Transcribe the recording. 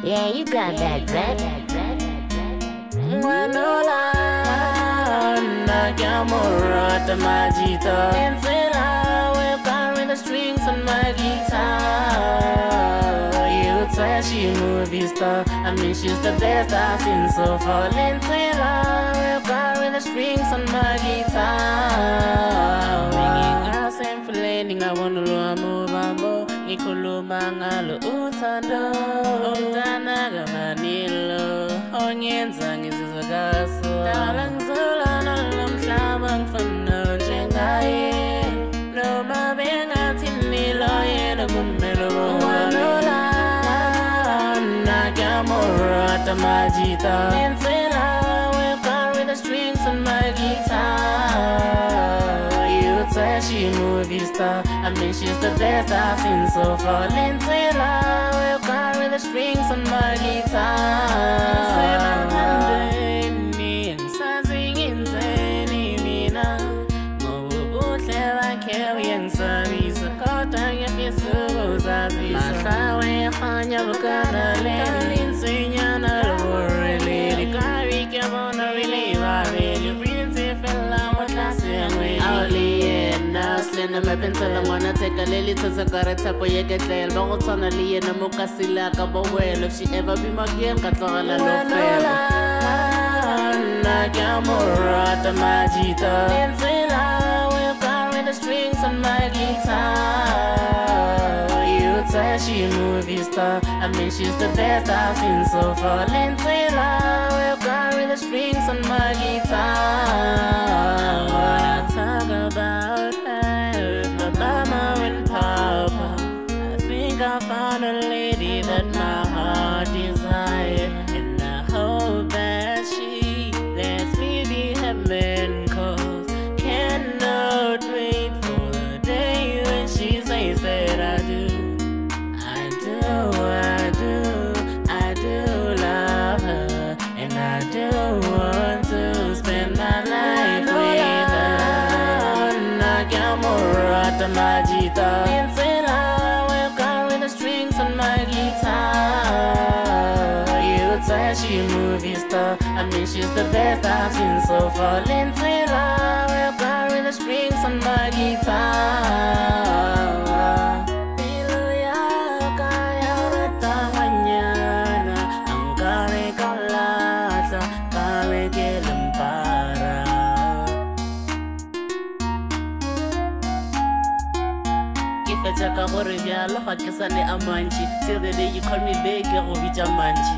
Yeah, you got that, right? Manola, Nagamura, the Magita, and Zilla, we're carrying the strings on my guitar. You say she movie star, I mean she's the best I've seen so far. Zilla, we're carrying the strings on my guitar. Ringing us and flailing, I want to move and go. Ikuluma ngalo uthando, umntana kaManilo, onyenza ngizizakaso. Dala ngizolana nomhlaba ngifana njengaye, noma bengathi niloyela kumele wanola. Nagamora tamajita, Nsela will carry the strings on my guitar. She movie star, I mean she's the best I've seen so far. Linsela will carry the strings on my guitar. Sebathandeni ngisazi ngenzeni mina, ngobuhle bakhe uyangisabisa, kodwa ngiyafisa ukuzazisa. Mahlawe khanya bukanaleni, linsinyana loboreleli, kari kyabona bilibabeli, prince fella motlase yangweni. Slender my pencil, I'm gonna take a lily to the garata, you get there. Long on a lee and a mocasilla, well, if she ever be my game, Catala Lofela. Nagamora, the Magita, Nsela will carry the strings on my guitar. You say she movie star, I mean she's the best I've seen so far. Nsela will carry the strings on my guitar. When I talk about Mama and Papa, I think I found a lady that my heart desires, and I hope that she lets me be her man, 'cause cannot wait for the day when she says that I do love her, and I do want to spend my life with her. Nagamora the Magita, Nsela will carry the strings on my guitar. You say she movie star, I mean she's the best I've seen so far. Nsela will carry the strings on my guitar. Chaka gore bjalo ga ke sa le a mantši, till the day you call me back, go bitša mantši.